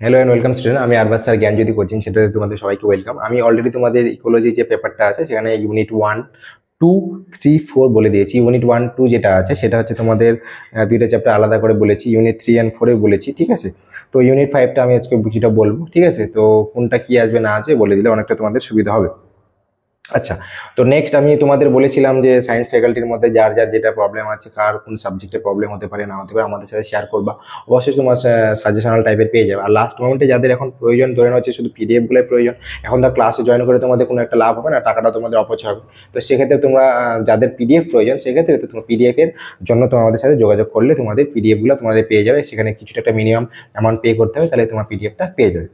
Hello and welcome student, আমি Arbaaz sir জ্ঞানজ্যোতি coaching সেন্টারে তোমাদের সবাইকে ওয়েলকাম। আমি অলরেডি তোমাদের ইকোলজি যে পেপারটা আছে সেখানে ইউনিট 1, 2, 3, 4 বলে দিয়েছি। ইউনিট 1, 2 যেটা আছে সেটা হচ্ছে তোমাদের দুইটা চ্যাপ্টার আলাদা করে বলেছি, ইউনিট 3 অ্যান্ড 4 বলেছি, ঠিক আছে। তো ইউনিট 5টা আমি আজকে কিছুটা বলবো, ঠিক আছে। তো কোনটা কি আসবে না আসবে বলে দিলে অনেকটা তোমাদের সুবিধা হবে। আচ্ছা, তো নেক্সট আমি তোমাদের বলেছিলাম যে সায়েন্স ফ্যাকাল্টির মধ্যে যার যার যেটা প্রবলেম আছে, কার কোন সাবজেক্টে প্রবলেম হতে পারে না হতে পারে আমাদের সাথে শেয়ার করবা। অবশ্যই তোমার সাজেশনাল টাইপের পেয়ে যাবে। আর লাস্ট মোমেন্টে যাদের এখন প্রয়োজন, ধরে নেওয়া হচ্ছে শুধু পিডিএফগুলোই প্রয়োজন, এখন তো ক্লাসে জয়েন করে তোমাদের কোনো একটা লাভ হবে না, টাকাটা তোমাদের অপচয় হবে। তো সেক্ষেত্রে তোমরা যাদের পিডিএফ প্রয়োজন সেক্ষেত্রে তো তোমার পিডিএফের জন্য তোমার আমাদের সাথে যোগাযোগ করলে তোমাদের পিডিএফগুলো তোমাদের পেয়ে যাবে। সেখানে কিছুটা একটা মিনিমাম অ্যামাউন্ট পে করতে হবে, তাহলে তোমার পিডিএফটা পেয়ে যাবে।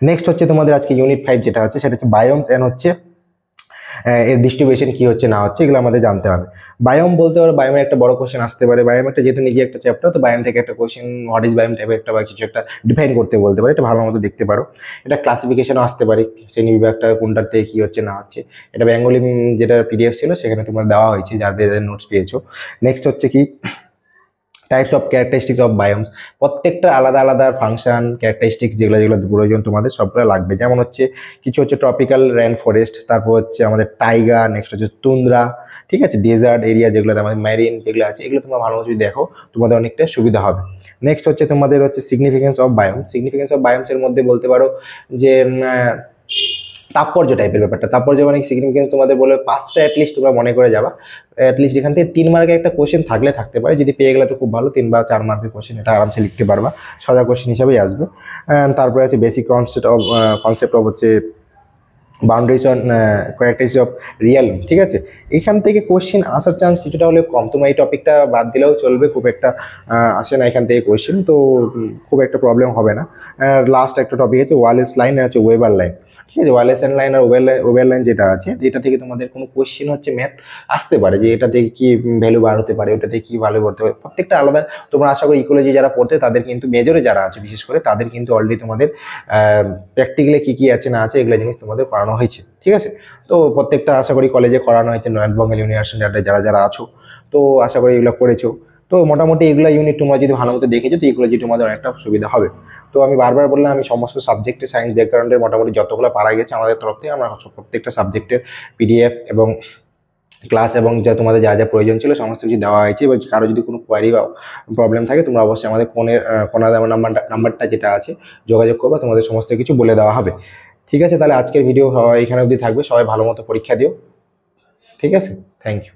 নেক্সট হচ্ছে তোমাদের আজকে ইউনিট 5 যেটা হচ্ছে সেটা হচ্ছে বায়োমস অ্যান্ড হচ্ছে এর ডিস্ট্রিবিউশন কি হচ্ছে না হচ্ছে এগুলো আমাদের জানতে হবে। বায়োম বলতে পারো বায়োমের একটা বড় কোশ্চেন আসতে পারে। বায়োম একটা যেহেতু নিজে একটা চ্যাপ্টার, তো বায়োম থেকে একটা কোশ্চেন হোয়াট ইজ বায়োম টাইপের একটা বা কিছু একটা ডিফাইন করতে বলতে পারে, এটা ভালো মতো দেখতে পারো। এটা ক্লাসিফিকেশনও আসতে পারে, শ্রেণী বিভাগটা কোনটার থেকে কী হচ্ছে না হচ্ছে। এটা বেঙ্গলি যেটা পিডিএফ ছিল সেখানে তোমার দেওয়া হয়েছে, যাদের নোটস পেয়েছো। নেক্সট হচ্ছে কি টাইপস অফ ক্যারেক্টারিস্টিক্স অফ বায়োমস, প্রত্যেকটা আলাদা আলাদা ফাংশন ক্যারেক্টারিস্টিক্স যেগুলো যেগুলো প্রয়োজন তোমাদের সবগুলো লাগবে। যেমন হচ্ছে কিছু হচ্ছে ট্রপিক্যাল রেন ফরেস্ট, তারপর হচ্ছে আমাদের টাইগার, নেক্সট হচ্ছে তুন্দ্রা, ঠিক আছে, ডেজার্ট এরিয়া যেগুলোতে আমাদের ম্যারিন যেগুলো আছে, এগুলো তোমরা ভালো যদি দেখো তোমাদের অনেকটা সুবিধা হবে। নেক্সট হচ্ছে তোমাদের হচ্ছে significance of biome. Significance of বায়োমসের মধ্যে বলতে পারো যে তাৎপর্য টাইপের ব্যাপারটা। তাৎপর্য মানে সিগনিফিকেন্স তোমাদের বলে 5টা অ্যাটলিস্ট তোমরা মনে করে যাবা। অ্যাটলিস্ট এখান থেকে 3 মার্কের একটা কোশ্চেন থাকলে থাকতে পারে, যদি পেয়ে গেলে তো খুব ভালো। 3 বা 4 মার্কের কোশ্চেন, এটা আরামসে লিখতে পারবা, সোজা কোশ্চেন হিসাবেই আসবে। তারপরে আছে বেসিক কনসেপ্ট অফ হচ্ছে boundaries on characteristics of real, ঠিক আছে। এখান থেকে কোশ্চেন আসার চান্স কিছুটা হলেও কম। তোমার এই টপিকটা বাদ দিলেও চলবে, খুব একটা আসে না এখান থেকে কোশ্চেন, তো খুব একটা প্রবলেম হবে না। লাস্ট একটা টপিক আছে ওয়ালেস লাইন আর হচ্ছে ওয়েবার লাইন, ঠিক আছে। ওয়ালেস লাইন আর ওয়েবার লাইন যেটা আছে, এটা থেকে তোমাদের কোনো কোশ্চেন হচ্ছে ম্যাথ আসতে পারে, যে এটা থেকে কি ভ্যালু বার হতে পারে, ওটা থেকে কি ভ্যালু করতে পারে, প্রত্যেকটা আলাদা। তোমরা আশা করি ইকোলজি যারা পড়তে তাদের কিন্তু মেজরে যারা আছে বিশেষ করে তাদের কিন্তু অলরেডি তোমাদের প্র্যাকটিক্যালে কী কী আছে না আছে এগুলো জিনিস তোমাদের করানো হয়েছে, ঠিক আছে। তো প্রত্যেকটা আশা করি কলেজে করানো হয়েছে, নর্থ বেঙ্গল ইউনিভার্সিটি যারা যারা আছো, তো আশা করি এগুলো করেছো। তো মোটামুটি এগুলো ইউনিট তোমরা যদি ভালো মতো দেখেছো তো ইকোলজি তোমাদের অনেকটা সুবিধা হবে। তো আমি বারবার বললাম, আমি সমস্ত সাবজেক্টে সায়েন্স ব্যাকগ্রাউন্ডের মোটামুটি যতগুলো পারা গেছে আমাদের তরফ থেকে আমরা প্রত্যেকটা সাবজেক্টের পিডিএফ এবং ক্লাস এবং যা তোমাদের যা যা প্রয়োজন ছিল সমস্ত কিছু দেওয়া হয়েছে। এবার কারো যদি কোনো কোয়ারি বা প্রবলেম থাকে তোমরা অবশ্যই আমাদের কোনা দেওয়া নাম্বারটা যেটা আছে যোগাযোগ করবে, তোমাদের সমস্ত কিছু বলে দেওয়া হবে, ঠিক আছে। তাহলে আজকের ভিডিও এখানে অবধি থাকবে। সবাই ভালো মতো পরীক্ষা দিও, ঠিক আছে। Thank you.